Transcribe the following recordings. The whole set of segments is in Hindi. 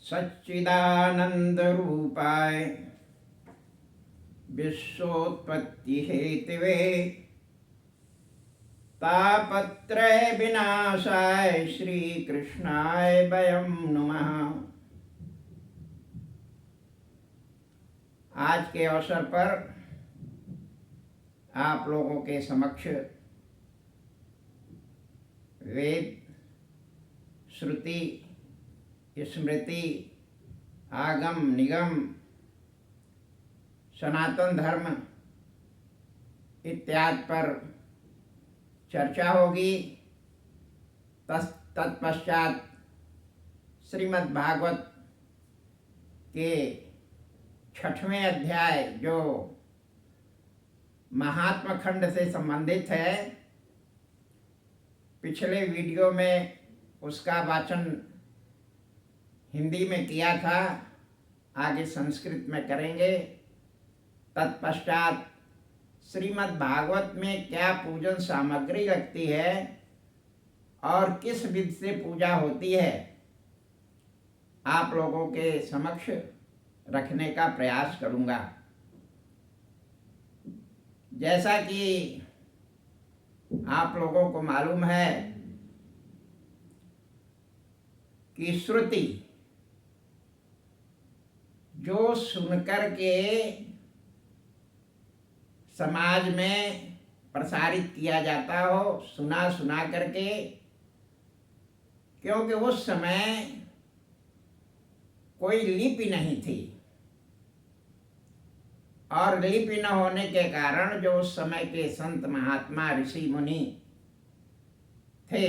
सच्चिदानंद रूपाय विश्वोत्पत्ति हेतवे तापत्रय विनाशाय श्री कृष्णाय वयं नमः। आज के अवसर पर आप लोगों के समक्ष वेद, श्रुति, स्मृति, आगम, निगम, सनातन धर्म इत्यादि पर चर्चा होगी। तत्पश्चात श्रीमद् भागवत के 6वें अध्याय जो महात्मा खंड से संबंधित है, पिछले वीडियो में उसका वाचन हिंदी में किया था, आगे संस्कृत में करेंगे। तत्पश्चात श्रीमद् भागवत में क्या पूजन सामग्री लगती है और किस विधि से पूजा होती है, आप लोगों के समक्ष रखने का प्रयास करूंगा। जैसा कि आप लोगों को मालूम है कि श्रुति जो सुनकर के समाज में प्रसारित किया जाता हो, सुना करके, क्योंकि उस समय कोई लिपि नहीं थी और लिपि न होने के कारण जो उस समय के संत महात्मा ऋषि मुनि थे,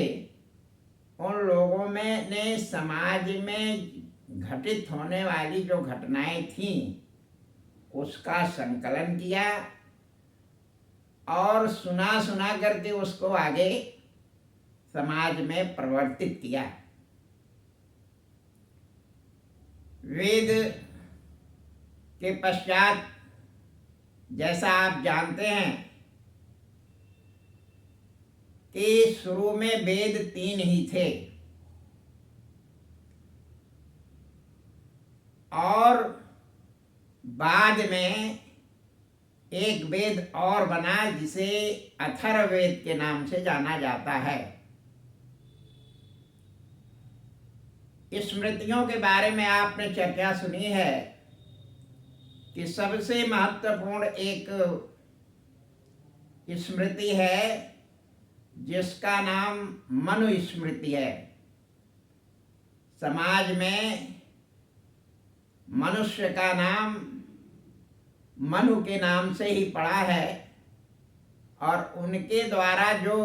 उन लोगों में ने समाज में घटित होने वाली जो घटनाएं थीं उसका संकलन किया और सुना करके उसको आगे समाज में प्रवर्तित किया। वेद के पश्चात जैसा आप जानते हैं कि शुरू में वेद 3 ही थे और बाद में एक वेद और बना जिसे अथर्ववेद के नाम से जाना जाता है। स्मृतियों के बारे में आपने चर्चा सुनी है कि सबसे महत्वपूर्ण एक स्मृति है जिसका नाम मनुस्मृति है। समाज में मनुष्य का नाम मनु के नाम से ही पड़ा है और उनके द्वारा जो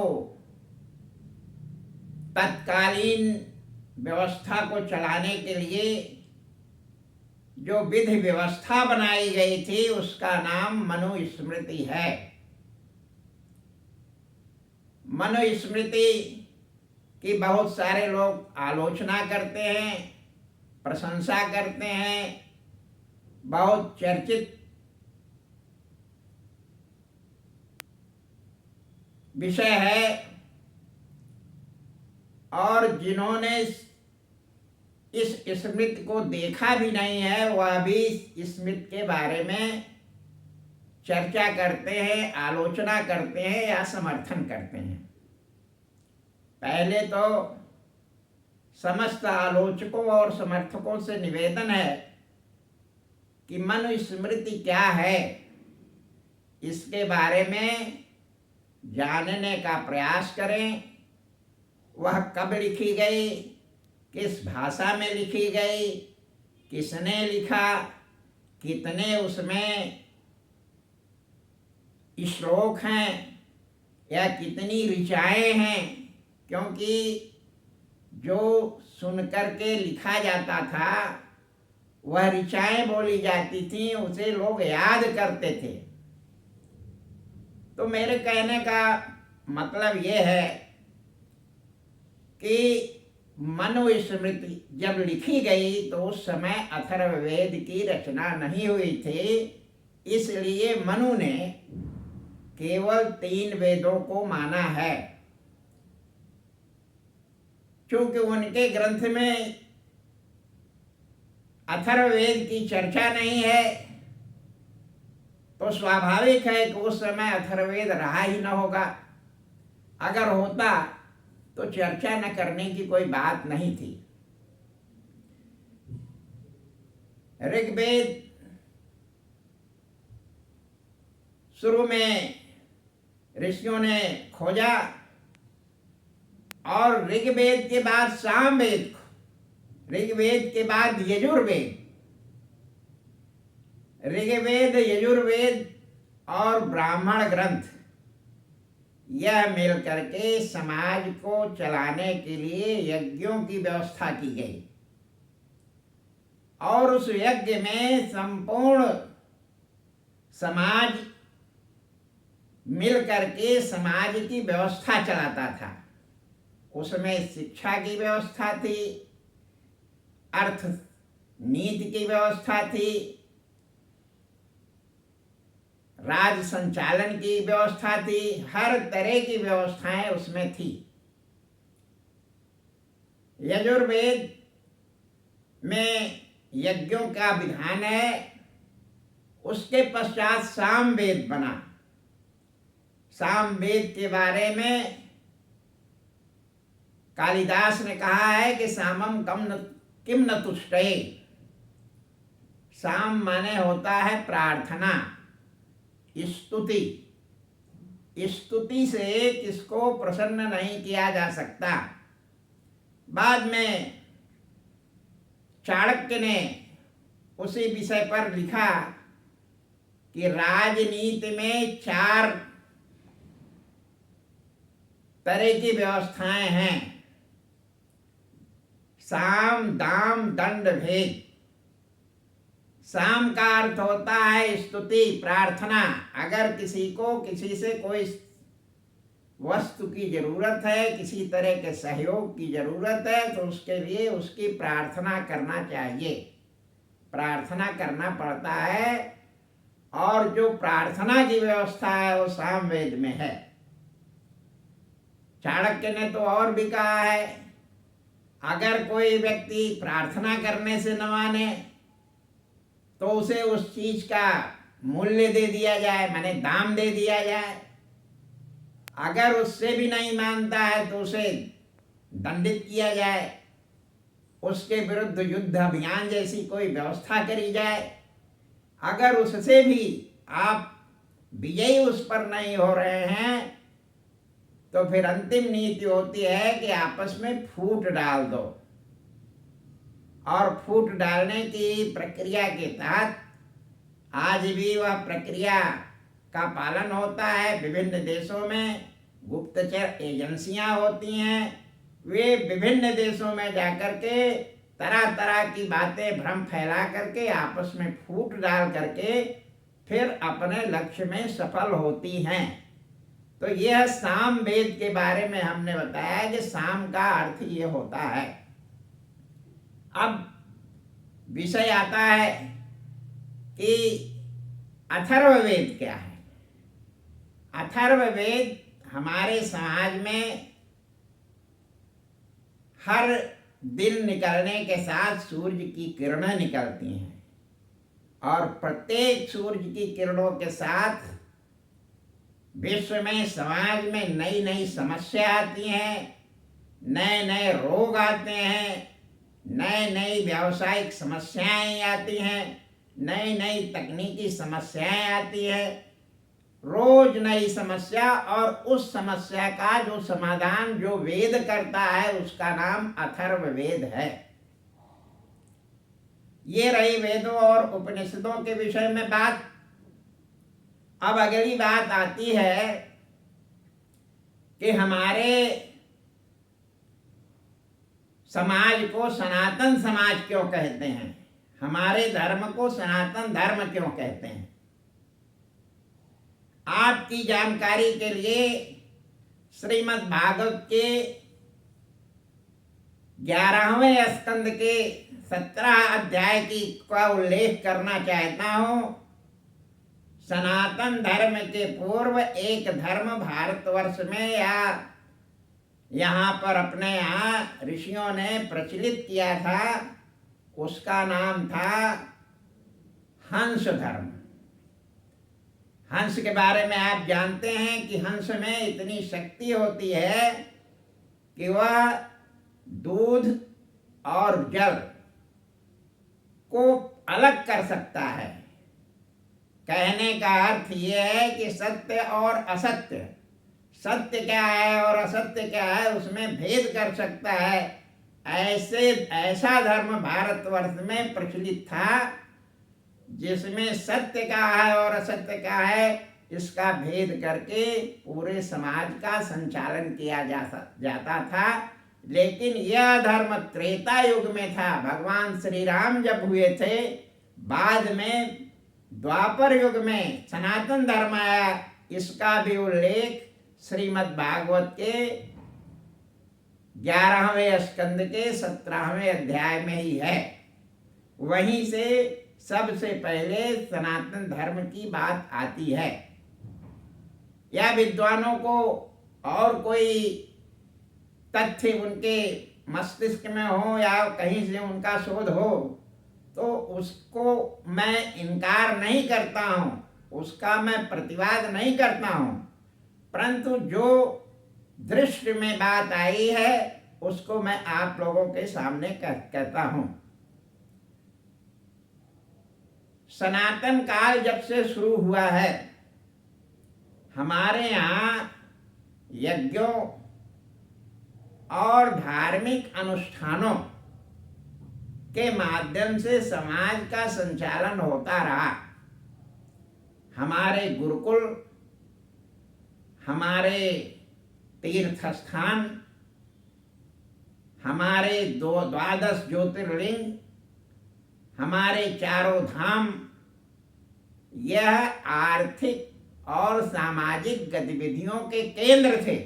तत्कालीन व्यवस्था को चलाने के लिए जो विधि व्यवस्था बनाई गई थी उसका नाम मनुस्मृति है। मनुस्मृति की बहुत सारे लोग आलोचना करते हैं, प्रशंसा करते हैं, बहुत चर्चित विषय है और जिन्होंने इस स्मृति को देखा भी नहीं है वह भी इस स्मृति के बारे में चर्चा करते हैं, आलोचना करते हैं या समर्थन करते हैं। पहले तो समस्त आलोचकों और समर्थकों से निवेदन है कि मनुस्मृति क्या है, इसके बारे में जानने का प्रयास करें। वह कब लिखी गई, किस भाषा में लिखी गई, किसने लिखा, कितने उसमें श्लोक हैं या कितनी ऋचाएं हैं, क्योंकि जो सुनकर के लिखा जाता था वह ऋचाएं बोली जाती थी, उसे लोग याद करते थे। तो मेरे कहने का मतलब ये है कि मनुस्मृति जब लिखी गई तो उस समय अथर्ववेद की रचना नहीं हुई थी, इसलिए मनु ने केवल 3 वेदों को माना है। क्योंकि उनके ग्रंथ में अथर्ववेद की चर्चा नहीं है तो स्वाभाविक है कि उस समय अथर्ववेद रहा ही न होगा। अगर होता तो चर्चा न करने की कोई बात नहीं थी। ऋग्वेद शुरू में ऋषियों ने खोजा और ऋग्वेद के बाद सामवेद, ऋग्वेद के बाद यजुर्वेद, ऋग्वेद, यजुर्वेद और ब्राह्मण ग्रंथ, यह मिल करके समाज को चलाने के लिए यज्ञों की व्यवस्था की गई और उस यज्ञ में संपूर्ण समाज मिल करके समाज की व्यवस्था चलाता था। उसमें शिक्षा की व्यवस्था थी, अर्थ नीति की व्यवस्था थी, राज संचालन की व्यवस्था थी, हर तरह की व्यवस्थाएं उसमें थी। यजुर्वेद में यज्ञों का विधान है, उसके पश्चात सामवेद बना। सामवेद के बारे में कालिदास ने कहा है कि सामम किम न तुष्टे। साम माने होता है प्रार्थना, स्तुति। स्तुति से किसको प्रसन्न नहीं किया जा सकता। बाद में चाणक्य ने उसी विषय पर लिखा कि राजनीति में 4 तरह की व्यवस्थाएं हैं। साम, दाम, दंड, भेद। साम का अर्थ होता है स्तुति, प्रार्थना। अगर किसी को किसी से कोई वस्तु की जरूरत है, किसी तरह के सहयोग की जरूरत है, तो उसके लिए उसकी प्रार्थना करना चाहिए, प्रार्थना करना पड़ता है। और जो प्रार्थना की व्यवस्था है वो सामवेद में है। चाणक्य ने तो और भी कहा है, अगर कोई व्यक्ति प्रार्थना करने से न माने तो उसे उस चीज का मूल्य दे दिया जाए, माने दाम दे दिया जाए। अगर उससे भी नहीं मानता है तो उसे दंडित किया जाए, उसके विरुद्ध युद्ध अभियान जैसी कोई व्यवस्था करी जाए। अगर उससे भी आप विजयी उस पर नहीं हो रहे हैं तो फिर अंतिम नीति होती है कि आपस में फूट डाल दो। और फूट डालने की प्रक्रिया के तहत आज भी वह प्रक्रिया का पालन होता है। विभिन्न देशों में गुप्तचर एजेंसियां होती हैं, वे विभिन्न देशों में जाकर के तरह तरह की बातें भ्रम फैला करके आपस में फूट डाल करके फिर अपने लक्ष्य में सफल होती हैं। तो यह सामवेद के बारे में हमने बताया कि साम का अर्थ ये होता है। अब विषय आता है कि अथर्ववेद क्या है। अथर्ववेद हमारे समाज में हर दिन निकलने के साथ सूर्य की किरणें निकलती हैं और प्रत्येक सूर्य की किरणों के साथ विश्व में, समाज में नई नई समस्या आती हैं, नए नए रोग आते हैं, नई नई व्यावसायिक समस्याएं आती हैं, नई नई तकनीकी समस्याएं आती हैं। रोज नई समस्या, और उस समस्या का जो समाधान जो वेद करता है उसका नाम अथर्ववेद है। ये रही वेदों और उपनिषदों के विषय में बात। अब अगली बात आती है कि हमारे समाज को सनातन समाज क्यों कहते हैं, हमारे धर्म को सनातन धर्म क्यों कहते हैं। आपकी जानकारी के लिए श्रीमद् भागवत के 11वें स्कंद के 17 अध्याय का उल्लेख करना चाहता हूं। सनातन धर्म के पूर्व एक धर्म भारतवर्ष में या यहाँ पर अपने यहाँ ऋषियों ने प्रचलित किया था, उसका नाम था हंस धर्म। हंस के बारे में आप जानते हैं कि हंस में इतनी शक्ति होती है कि वह दूध और जल को अलग कर सकता है। कहने का अर्थ यह है कि सत्य और असत्य, सत्य क्या है और असत्य क्या है, उसमें भेद कर सकता है। ऐसा धर्म भारतवर्ष में प्रचलित था जिसमें सत्य क्या है और असत्य क्या है इसका भेद करके पूरे समाज का संचालन किया जाता था। लेकिन यह धर्म त्रेता युग में था, भगवान श्री राम जब हुए थे। बाद में द्वापर युग में सनातन धर्म आया। इसका भी उल्लेख श्रीमद् भागवत के 11वें स्कंद के 17वें अध्याय में ही है। वहीं से सबसे पहले सनातन धर्म की बात आती है। या विद्वानों को और कोई तथ्य उनके मस्तिष्क में हो या कहीं से उनका शोध हो तो उसको मैं इनकार नहीं करता हूँ, उसका मैं प्रतिवाद नहीं करता हूँ, परंतु जो दृष्टि में बात आई है उसको मैं आप लोगों के सामने कहता हूँ। सनातन काल जब से शुरू हुआ है, हमारे यहाँ यज्ञों और धार्मिक अनुष्ठानों के माध्यम से समाज का संचालन होता रहा। हमारे गुरुकुल, हमारे तीर्थ स्थान, हमारे 12 ज्योतिर्लिंग, हमारे चारों धाम, यह आर्थिक और सामाजिक गतिविधियों के केंद्र थे।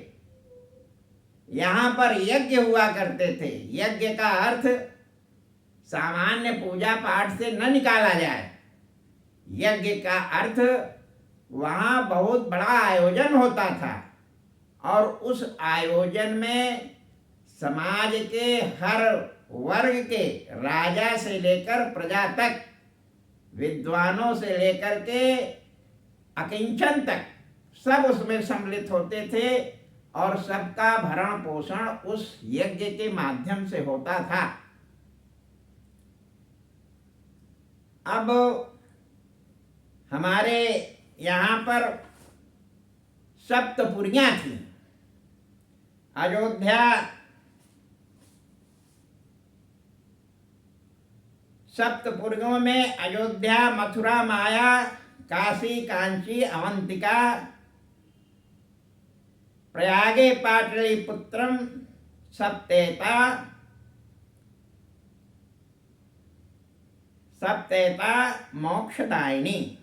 यहाँ पर यज्ञ हुआ करते थे। यज्ञ का अर्थ सामान्य पूजा पाठ से न निकाला जाए। यज्ञ का अर्थ वहाँ बहुत बड़ा आयोजन होता था और उस आयोजन में समाज के हर वर्ग के, राजा से लेकर प्रजा तक, विद्वानों से लेकर के अकिंचन तक, सब उसमें सम्मिलित होते थे और सबका भरण पोषण उस यज्ञ के माध्यम से होता था। अब हमारे यहाँ पर सप्तपुरियाँ थी। अयोध्या, सप्तपुरियों में अयोध्या, मथुरा, माया, काशी, कांची, अवंतिका, प्रयागे पाटलिपुत्रम, सप्तेता, मोक्षदायिनी,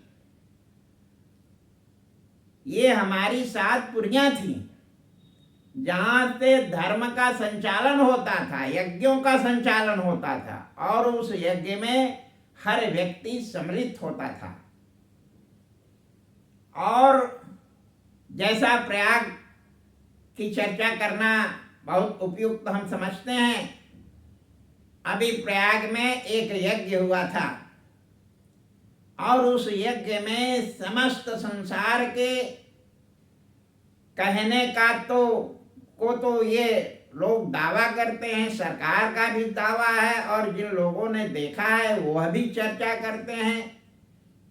ये हमारी 7 पुरियां थी जहां से धर्म का संचालन होता था, यज्ञों का संचालन होता था और उस यज्ञ में हर व्यक्ति सम्मिलित होता था। और जैसा प्रयाग की चर्चा करना बहुत उपयुक्त हम समझते हैं, अभी प्रयाग में एक यज्ञ हुआ था और उस यज्ञ में समस्त संसार के कहने का तो ये लोग दावा करते हैं, सरकार का भी दावा है और जिन लोगों ने देखा है वह भी चर्चा करते हैं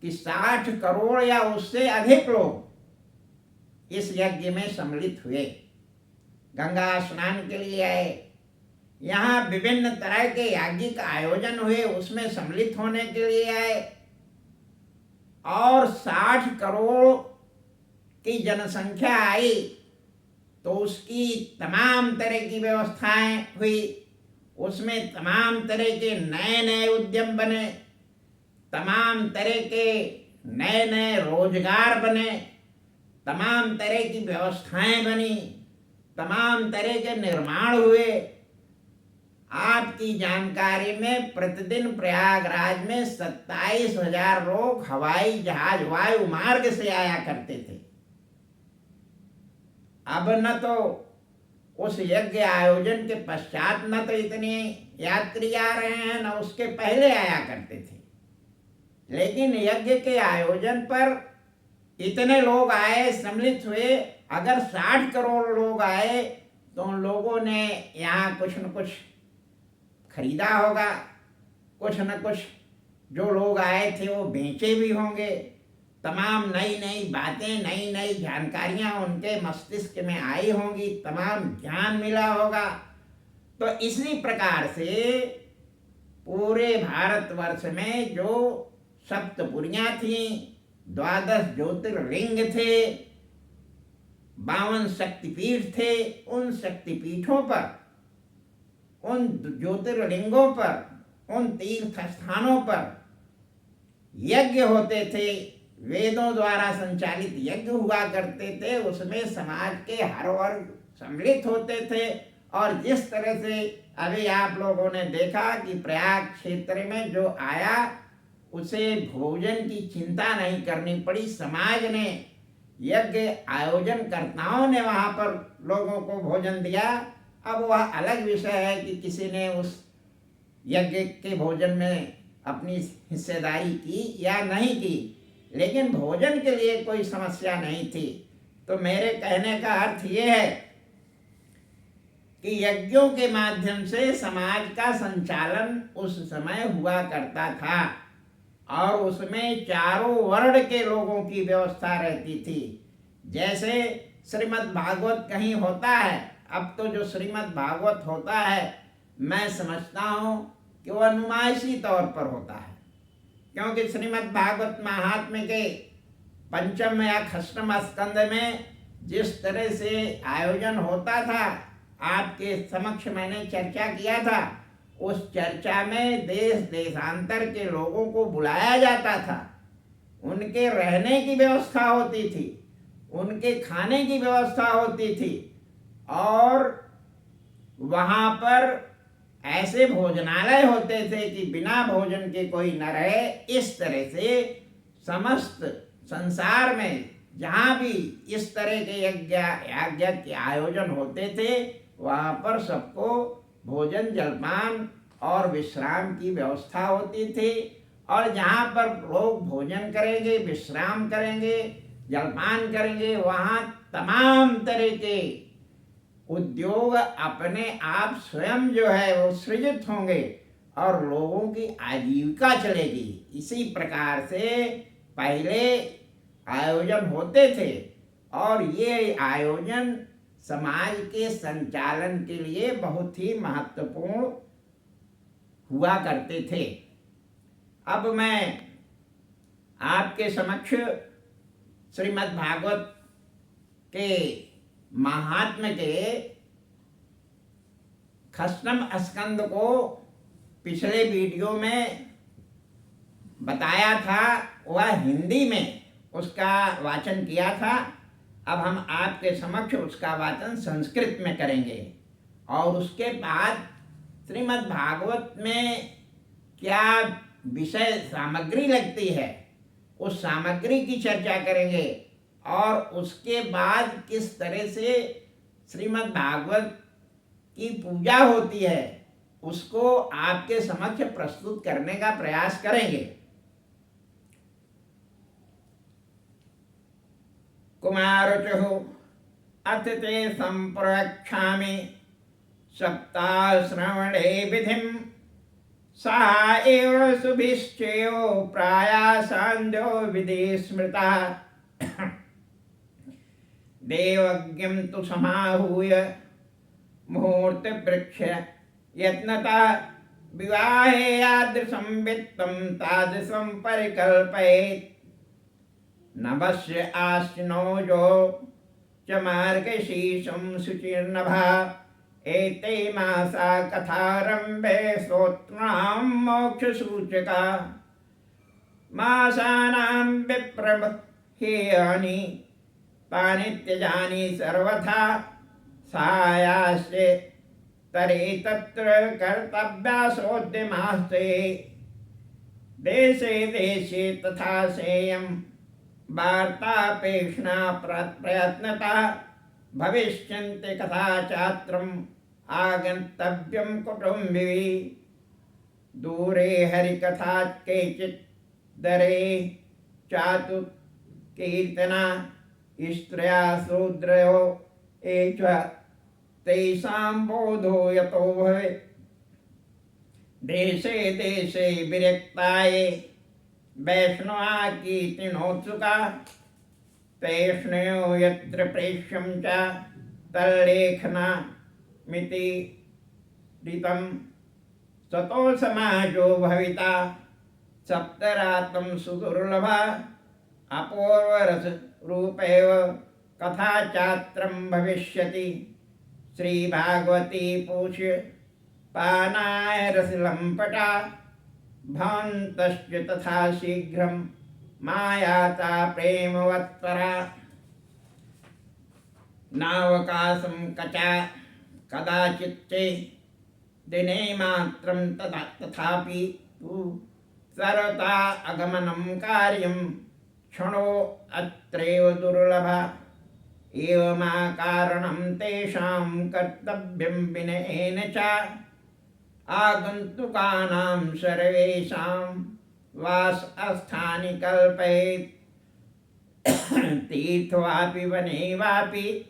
कि 60 करोड़ या उससे अधिक लोग इस यज्ञ में सम्मिलित हुए, गंगा स्नान के लिए आए। यहाँ विभिन्न तरह के याज्ञिक आयोजन हुए, उसमें सम्मिलित होने के लिए आए और 60 करोड़ की जनसंख्या आई तो उसकी तमाम तरह की व्यवस्थाएं हुई। उसमें तमाम तरह के नए नए उद्यम बने, तमाम तरह के नए नए रोजगार बने, तमाम तरह की व्यवस्थाएं बनी, तमाम तरह के निर्माण हुए। आपकी जानकारी में प्रतिदिन प्रयागराज में 27,000 लोग हवाई जहाज वायु मार्ग से आया करते थे। अब न तो उस यज्ञ आयोजन के पश्चात न तो इतने यात्री आ रहे हैं न उसके पहले आया करते थे, लेकिन यज्ञ के आयोजन पर इतने लोग आए, सम्मिलित हुए। अगर 60 करोड़ लोग आए तो उन लोगों ने यहाँ कुछ न कुछ खरीदा होगा, कुछ न कुछ जो लोग आए थे वो बेचे भी होंगे। तमाम नई नई बातें, नई नई जानकारियां उनके मस्तिष्क में आई होंगी, तमाम ज्ञान मिला होगा। तो इसी प्रकार से पूरे भारतवर्ष में जो सप्तपुरियां थीं, 12 ज्योतिर्लिंग थे, 52 शक्तिपीठ थे, उन शक्तिपीठों पर, उन ज्योतिर्लिंगों पर, उन तीर्थ स्थानों पर यज्ञ होते थे, वेदों द्वारा संचालित यज्ञ हुआ करते थे। उसमें समाज के हर वर्ग सम्मिलित होते थे। और जिस तरह से अभी आप लोगों ने देखा कि प्रयाग क्षेत्र में जो आया उसे भोजन की चिंता नहीं करनी पड़ी। समाज ने, यज्ञ आयोजन कर्ताओं ने वहाँ पर लोगों को भोजन दिया। अब वह अलग विषय है कि किसी ने उस यज्ञ के भोजन में अपनी हिस्सेदारी की या नहीं की, लेकिन भोजन के लिए कोई समस्या नहीं थी। तो मेरे कहने का अर्थ ये है कि यज्ञों के माध्यम से समाज का संचालन उस समय हुआ करता था और उसमें चारों वर्ण के लोगों की व्यवस्था रहती थी। जैसे श्रीमद् भागवत कहीं होता है, अब तो जो श्रीमद् भागवत होता है मैं समझता हूँ कि वह नुमाइशी तौर पर होता है, क्योंकि श्रीमद् भागवत महात्म्य के पंचम या षष्ठम स्कंद में जिस तरह से आयोजन होता था, आपके समक्ष मैंने चर्चा किया था। उस चर्चा में देश देशांतर के लोगों को बुलाया जाता था, उनके रहने की व्यवस्था होती थी, उनके खाने की व्यवस्था होती थी, और वहाँ पर ऐसे भोजनालय होते थे कि बिना भोजन के कोई न रहे। इस तरह से समस्त संसार में जहाँ भी इस तरह के यज्ञ के आयोजन होते थे, वहाँ पर सबको भोजन, जलपान और विश्राम की व्यवस्था होती थी। और जहाँ पर लोग भोजन करेंगे, विश्राम करेंगे, जलपान करेंगे, वहाँ तमाम तरह के उद्योग अपने आप स्वयं जो है वो सृजित होंगे और लोगों की आजीविका चलेगी। इसी प्रकार से पहले आयोजन होते थे और ये आयोजन समाज के संचालन के लिए बहुत ही महत्वपूर्ण हुआ करते थे। अब मैं आपके समक्ष श्रीमद् भागवत के महात्म्य के षष्ठम स्कंद को पिछले वीडियो में बताया था, वह हिंदी में उसका वाचन किया था। अब हम आपके समक्ष उसका वाचन संस्कृत में करेंगे और उसके बाद श्रीमद् भागवत में क्या विषय सामग्री लगती है उस सामग्री की चर्चा करेंगे और उसके बाद किस तरह से श्रीमद् भागवत की पूजा होती है उसको आपके समक्ष प्रस्तुत करने का प्रयास करेंगे। कुमारुचुः अथ ते संप्रक्षामि सप्ताश्रवणे विधिं सा एव सुभिश्चेयो प्रायासान्यो विधि स्मृता देवज्ञं तु समाहूय मुहूर्तवृक्ष यत्नता विवाहे यादृशं वित्तं तादृशं परिकल्पयेत् नभस्य आश्नोजो च मार्गशीर्षं शुचिर्नभा एते मासा कथारम्भे स्तोत्रां मोक्षसूचका मासानां विप्रहेयानि तानि त्यजानि सर्वथा सायास्ये तरे तत्र कर्तव्यासोद्यमास्ते देशे देशे तथा सेयं वार्तापेक्षणा प्रयत्नता भविष्यन्ति कथाचात्रम् आगन्तव्यं कुटुम्बिभिः। दूरे हरिकथा केचित् दरे चातु कीर्तना स्त्रिया शूद्रयो एष तेषां बोधो यतो भवेत्। देशे देशे विरक्ताये वैष्णवा कीर्तिनोत्सुका तैष्णयो यत्र प्रेष्यं च तल्लेखनमिति ऋतं। ततो समाजो भविता सप्तरातं सुदुर्लभा अपूर्वरसरूपैव कथाचात्रं भविष्यति। श्रीभागवती पूज्य पानाय रसलम्पटा भवन्तश्च तथा शीघ्रं मायाता प्रेमवत्परा। नावकाशं कचा कदाचिच्चे दिने मात्रं तथापि तु सर्वथा आगमनं कार्यं क्षणो अत्रैव दुर्लभा। एवमाकारणं तेषां कर्तव्यं विनयेन च आगन्तुकानां सर्वेषां वासस्थानि कल्पयेत्। तीर्थवापि वने वापि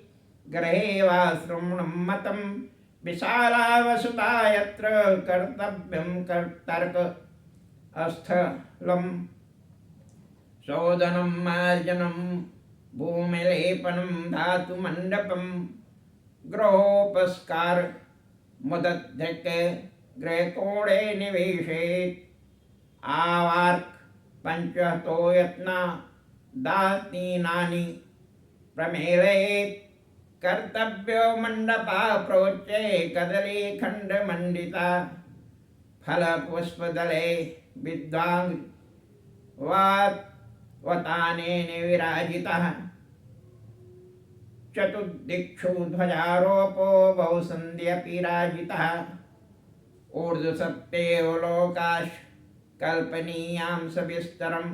गृहे वा श्रवणं मतं विशाला वसुता यत्र कर्तव्यं तर्क स्थलम्। शोधनं मार्जनं भूमिलेपनं धातुमण्डपं गृहोपस्कार मुदद्धृक गृहकोणे निवेशेत्। आवार्क पञ्चहतो यत्ना दातीनानि प्रमेलयेत्। कर्तव्यो मण्डपा प्रोच्चे कदलीखण्डमण्डिता फलपुष्पदले विद्वांगवतानेन विराजितः। चतुर्दिक्षु ध्वजारोपो बहुसन्ध्यपि राजितः। ऊर्ध्वसप्तेव लोकाश् कल्पनीयां सविस्तरं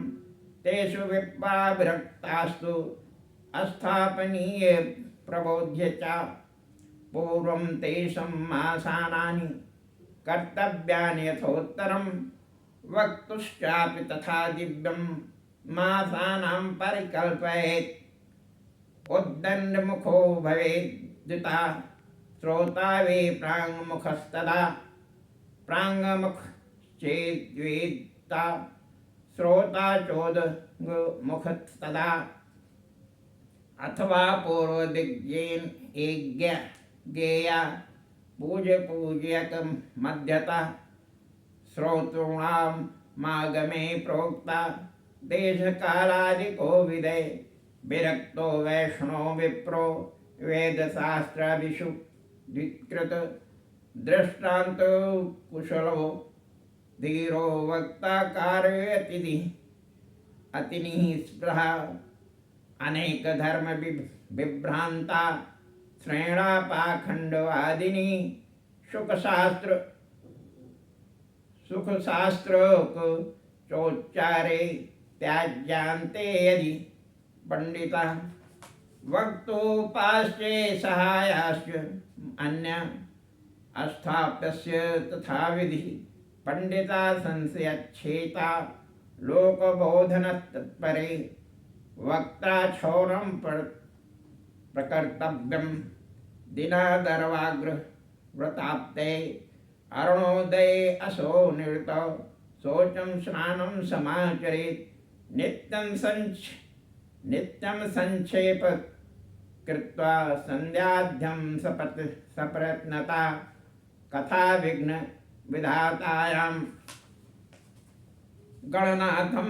तेषु विप्रा विरक्तास्तु अस्थापनीय प्रबोध्य च। पूर्वं तेषां मासानानि कर्तव्यानि यथोत्तरं वक्तुश्चापि तथा दिव्यं मासानां परिकल्पयेत्। उद्दण्डमुखो भवेद्युता श्रोता वे प्राङ्मुखस्तदा प्राङ्मुख चेद्वेत्ता श्रोता चोदमुखस्तदा। अथवा पूर्वदिग्गेन ज्ञेया पूज्यक मध्यता श्रोतॄणां मागमे प्रोक्ता देशकालादिको विदे। विरक्तो वैष्णो विप्रो वेदशास्त्रादिषु विकृत दृष्टान्तो कुशलो धीरो वक्ता कारयति अतिनिःस्पृहा। अनेक धर्म विभ्रांता श्रेणा पाखंडवादिनी सुखशास्त्र चोच्चारे त्याज्यांते यदि पंडिता। वक्तुपाश्चे सहायाश्च अन्य अस्थाप्यस्य तथा विधि। पंडिता संशयच्छेता लोकबोधनतत्परे। वक्ता क्षौरं प्रकर्तव्यं दिनादर्वाग्र व्रताप्ते। अरुणोदये असो निवृत्तौ शौचं स्नानं समाचरेत्। नित्यं संक्षेप कृत्वा संध्याध्यं सप्रयत्नता। कथा विघ्न विधातायां गणनाथं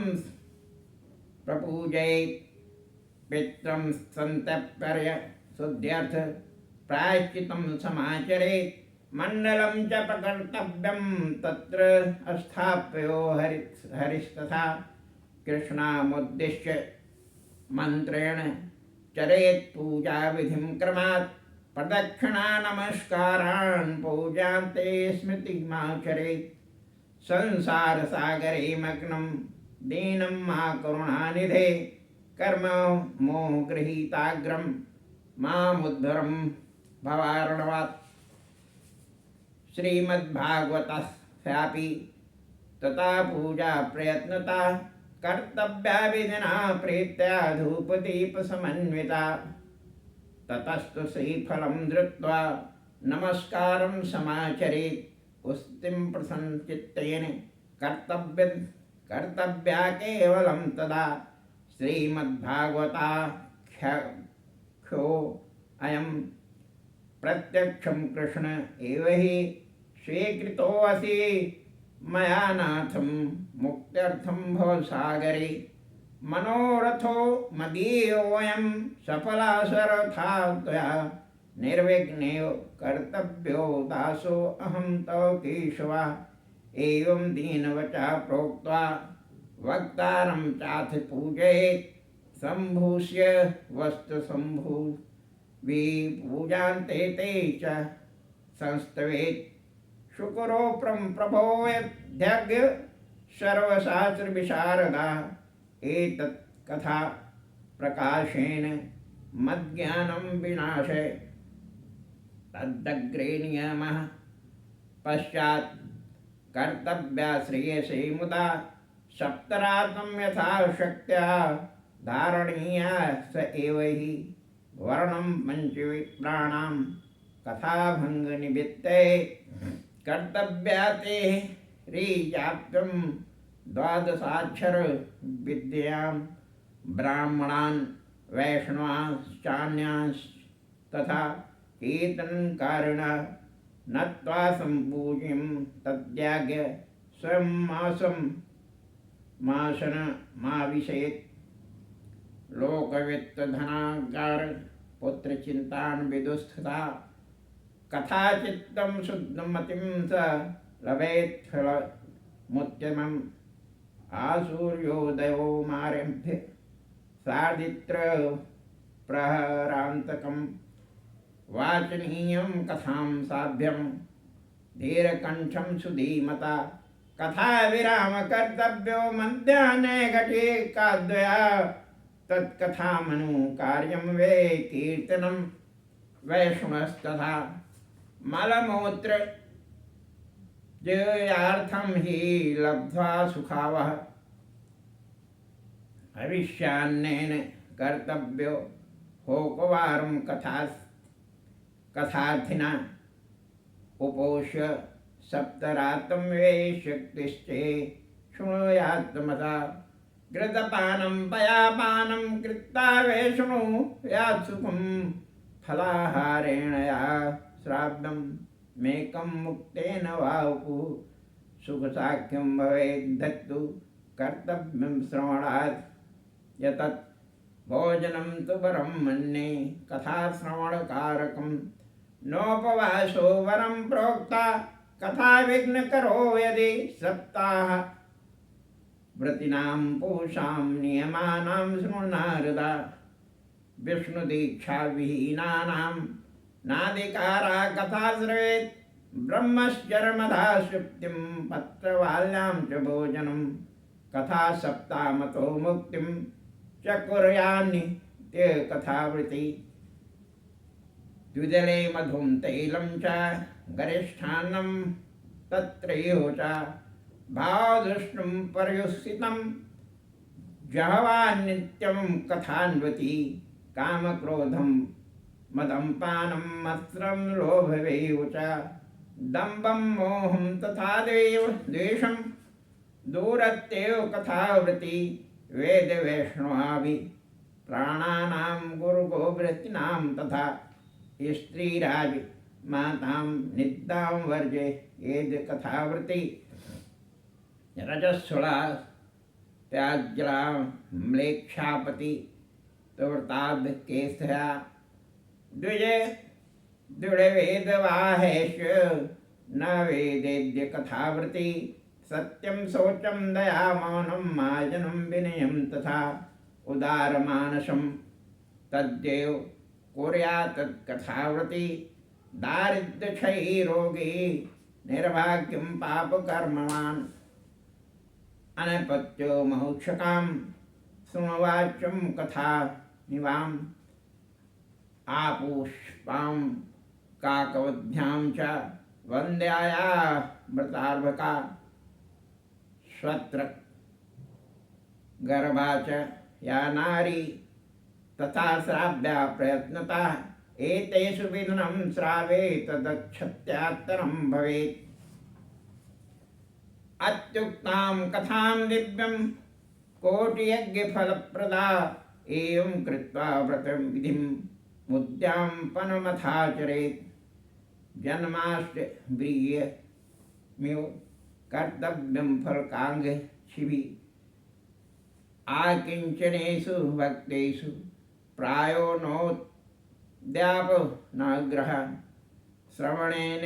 प्रपूजयेत्। पित्रं सन्तप्य शुद्ध्यर्थ प्रायश्चित्तं समाचरेत्। मण्डलं च प्रकर्तव्यं तत्र स्थाप्यो हरिस्तथा। कृष्णामुद्दिश्य मन्त्रेण चरेत् पूजा विधिं क्रमात्। प्रदक्षिणा नमस्कारान् पूजान्ते स्मृतिमाचरेत्। संसार सागरे मग्नं दीनं मा करुणानिधे। कर्म मोह गृहीताग्रं मामुद्धरं भवार्णवात्। श्रीमद्भागवतस्यापि तथा पूजा प्रयत्नता कर्तव्या विधिना प्रीत्या धूपदीपसमन्विता। ततस्तु श्रीफलं धृत्वा नमस्कारं समाचरेत्। पुष्टिं प्रसन्नचित्तेन कर्तव्या केवलं तदा। श्रीमद्भागवताख्यो अयं प्रत्यक्षं कृष्ण एव हि स्वीकृतोऽसि मया नाथं मुक्त्यर्थं भवसागरे। मनोरथो मदीयोऽयं सफलाशरथा त्वया निर्विघ्नेव कर्तव्यो दासो अहं तव केशव। एवं दीनवचा प्रोक्त्वा वक्तारं चाथ पूजयेत्। सम्भूष्य वस्त्रशम्भु विपूजान्ते ते च संस्तवेत्। शुक्रोप्रं प्रभोऽध्यग्र सर्वशास्त्रविशारदा। एतत् कथा प्रकाशेन मज्ञानं विनाशय। तदग्रे नियमः पश्चात् कर्तव्या श्रेयसे मुदा। सप्तरात्रं यथा शक्त्या धारणीया स एव हि। वर्णं पञ्चविप्राणां कथाभङ्गनिमित्ते कर्तव्या ते ह्रीजाप्यं द्वादशाक्षर विद्यां। ब्राह्मणान् वैष्णवांश्चान्यांस्तथा कीर्तनकारिणा नत्वा सम्पूज्यं तत्याज्ञ स्वयं मासनमाविशेत्। लोकवित्तधनागार पुत्रचिन्तान् विदुस्तथा कथाचित्तं शुद्धमतिं स लभेत् फलमुत्तमम्। आसूर्योदयो मारभ्य सार्धित्र प्रहरान्तकं वाचनीयं कथां साभ्यं धीरकण्ठं सुधीमता। कथा विराम कर्तव्यो मध्याह्ने घटिकाद्वया। तत्कथामनु कार्यं वे कीर्तनं वैष्णवस्तथा। मलमूत्र जयार्थं हि लब्ध्वा सुखावः। हविष्यान्नेन कर्तव्यो होकवारं कथार्थिना। उपोष्य सप्तरात्रं वे शक्तिश्चे शृणुयात्मता। घृतपानं पयापानं कृत्वा वे शृणुयात् सुखं। फलाहारेण या श्राद्धं मेकं मुक्तेन वा वपुः। सुखसाख्यं भवेत् दत्तु कर्तव्यं श्रवणात्। यतत् भोजनं तु वरं मन्ये कथाश्रवणकारकं। नोपवासो वरं प्रोक्ता कथा विघ्नकरो यदि। सप्ताह व्रतीनां पूषां नियमानां शृणुनारदा। विष्णुदीक्षाविहीनानां नादिकारा कथा श्रवेत्। ब्रह्मश्चर्मधा सुप्तिं पत्रवाल्यां च भोजनं। कथा सप्तामतो मुक्तिं च कुर्यान्नित्य कथावृत्ति। द्विदले मधुं तैलं च गरिष्ठान्नं तत्रैव च। भावदृष्टुं पर्युषितं जहवा नित्यं कथान्वती। कामक्रोधं मदं पानं मत्सरं लोभमेव च। दम्भं मोहं तथा द्वेषं दूरत्येव कथावृत्ति। वेदवैष्णवाभि प्राणानां गुरुगोवृत्तीनां तथा। स्त्रीराज मातां निद्रां वर्जयेद् कथावृत्ति। रजस्वला त्याज्ला म्लेच्छापति त्वृताद् केसरा। दृढवेदवाहेश न वेदेद्य कथावृत्ति। सत्यं शौचं दया मौनं मार्जनं विनयं तथा। उदारमानसं तद्देव कुर्यात् तत्कथावृत्ति। दारिद्र्यक्षयी रोगी निर्भाग्यं पापकर्मवान्। अनपत्यो महुक्षकां शृण्वाच्यं कथा निवाम्। आपुष्पां काकवध्यां च वन्द्याया मृतार्भका स्वत्र गर्भा च या नारी तथा श्राव्या प्रयत्नता एतेषु विघ्नं श्रावे तदक्षत्यात्तरं भवेत्। अत्युक्तां कथां दिव्यं कोटियज्ञफलप्रदा एवं कृत्वा व्रतं विधिं मुद्यापनमथाचरेत्। जन्माष्टमीयमेव कर्तव्यं फलकाङ्क्षिभिः आकिञ्चनेषु भक्तेषु प्रायो नोद्यापनाग्रह श्रवणेन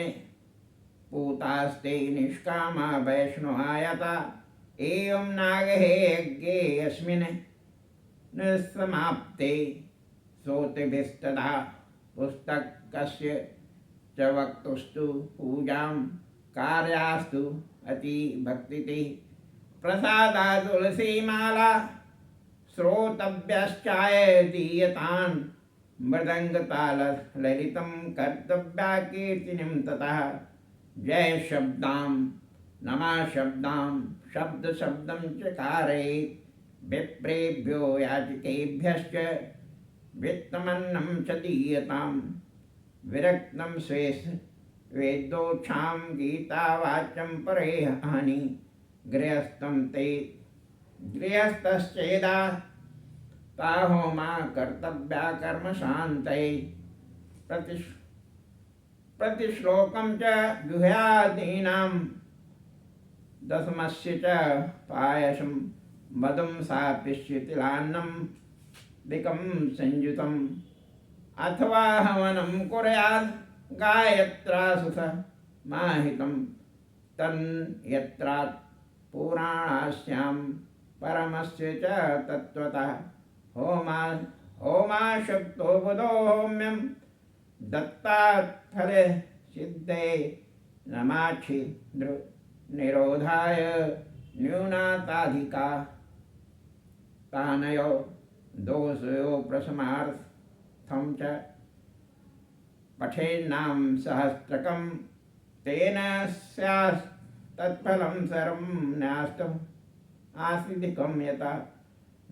पूतास्ते निष्कामा वैष्णवायता एवं नागहे यज्ञे यस्मिन् न समाप्ते श्रोतृभिस्तदा पुस्तकस्य च वक्तुस्तु पूजां कार्यास्तु अति भक्तिते प्रसादा तुलसीमाला श्रोतव्यश्चाय दीयतान् मृदंगताल ललितं कर्तव्या कीर्तिनिं ततः जय शब्दां नमः शब्दां शब्द शब्दं च कारयेत् विप्रेभ्यो याचकेभ्यश्च वित्तमन्नं च दीयतां विरक्तं स्वेष वेदोक्षां गीतावाच्यं परेहानि गृहस्थं ते गृहस्थश्चेदा ताहोमा कर्तव्या कर्म शान्तये प्रतिश्लोकं च जुह्यादीनां दशमस्य च पायसं मधुं सापिष्यतिलान्नं दिकं संयुतम् अथवा हवनं कुर्यात् गायत्रासुत माहितं तन्यत्रात् पुराणास्यां परमस्य च तत्त्वतः होमाशक्तो बुधो होम्यं दत्तात् फले सिद्धे नमाच्छिद्र निरोधाय न्यूनाताधिका तानयो दोषयो प्रशमार्थं च पठेन्नाम सहस्त्रकं तेन स्यात् तत्फलं सर्वं न्यास्तम् आसीदिकं यथा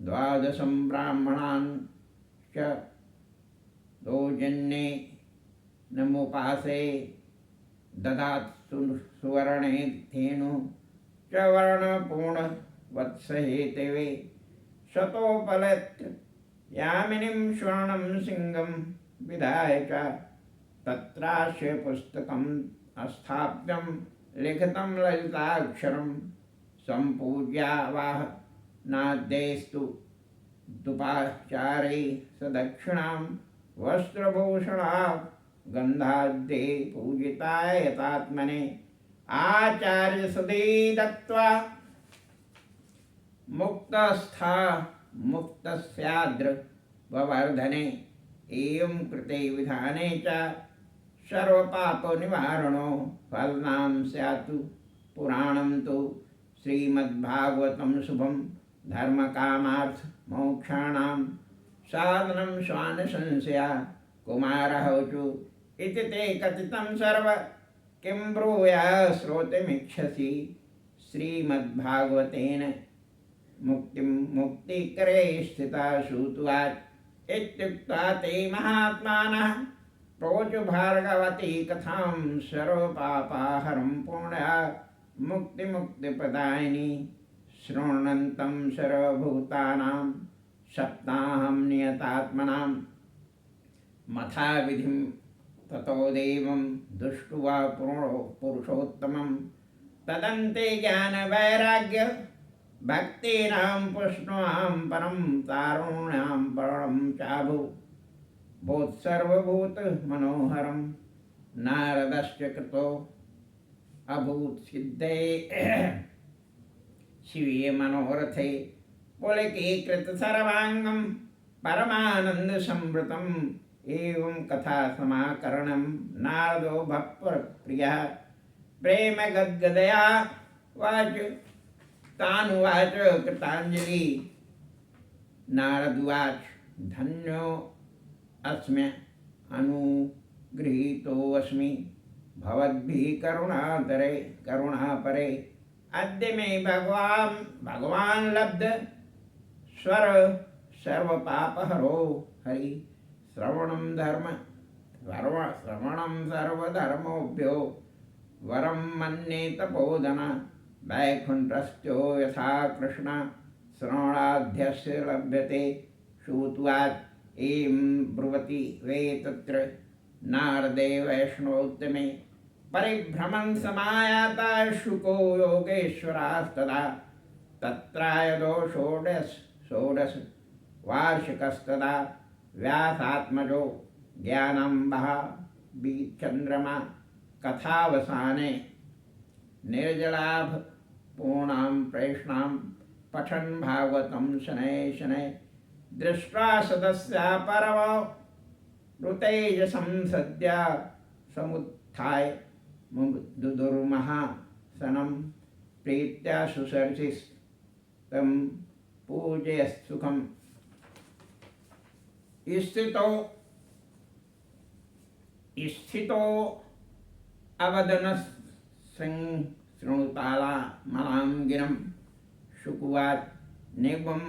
द्वादशं ब्राह्मणान् च दोजन्ये नमुपासे ददात् सुवर्णे धेनु च वर्णपूर्णवत्सहेतवे शतोपलत् यामिनीं स्वर्णं सिंहं विधाय च तत्रास्य पुस्तकम् अस्थाप्यं लिखितं ललिताक्षरं सम्पूज्यावाह नाद्यस्तु दुपाचारे सदक्षिणां वस्त्रभूषणा गन्धाद्ये पूजिताय यतात्मने आचार्य सुदे दत्त्वा मुक्तस्था मुक्तस्याद्र ववर्धने एवं कृते विधाने च सर्वपापनिवारणो फलनां स्यात्तु पुराणं तु श्रीमद्भागवतं शुभं धर्मकामार्थ मोक्षाणां साधनं स्वानसंशया कुमारहौचु इति ते कथितं सर्व किं ब्रूयः श्रोतुमिच्छसि श्रीमद्भागवतेन मुक्तिं मुक्तिकरे स्थिता श्रुत्वात् इत्युक्त्वा ते महात्मानः प्रोचु भार्गवती कथां सर्वपापाहरं पुण्या मुक्तिप्रदायिनी शृण्वन्तं सर्वभूतानां सप्ताहं नियतात्मनां मथा विधिं ततो देवं दृष्ट्वा पुरुषोत्तमं तदन्ते ज्ञानवैराग्य भक्तीनां पुष्णां परं तारुण्यां परं चाभु बोत्सर्वभूत मनोहरं नारदश्च कृतो अभूत सिद्धे शिवीय मनोरथे पुलकीकृत सर्वांगं परमानंद संवृतम् एवं कथा समाकरणं नारदो भक्तप्रियः प्रेम गद्गदया वाच तानुवाच कृतांजलि नारदुवाच धन्यो अस्म्य अनुगृहीतोऽस्मि भवद्भिः करुणापरे। अद्य मे भगवान् लब्ध स्वर सर्वपापहरो हरि। श्रवणं सर्वधर्मोभ्यो वरं मन्ये तपोधन। वैकुण्ठस्थो यथा कृष्ण श्रवणाध्यस्य लभ्यते। श्रुत्वात् एवं ब्रुवति वे तत्र नारदे वैष्णवोत्तमे। परिभ्रमन् समायाता शुको योगेश्वरास्तदा। तत्रायदो षोडश वार्षिकस्तदा। व्यासात्मजो ज्ञानम्बः चन्द्रमा। कथावसाने निर्जलाभ पूर्णां प्रेष्णां पठन् भागवतं शनैः। दृष्ट्वा सदस्या परमो ऋतेजसं सद्य समुत्थाय दुदुर्महासनं प्रीत्या सुशर्चिस्तं पूजयत्सुखम्। स्थितो अवदनः शृणुताला मलां गिरं। शुकुवात् निगमं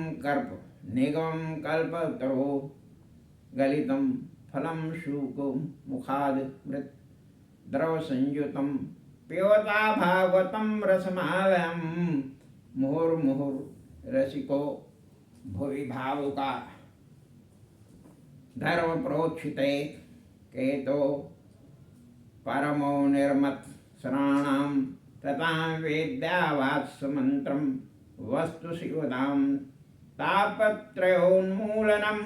कल्पतरो गलितं फलं शुको मुखाद् मृत् द्रवसंयुतं। पिबता भागवतं रसमालयं मुहुर्मुहुर्रसिको भुवि भावुका। धर्म प्रोक्षिते केतो परमो निर्मत् शरणां ततां वेद्यावात्समन्त्रं वस्तु शिवदां तापत्रयोन्मूलनम्।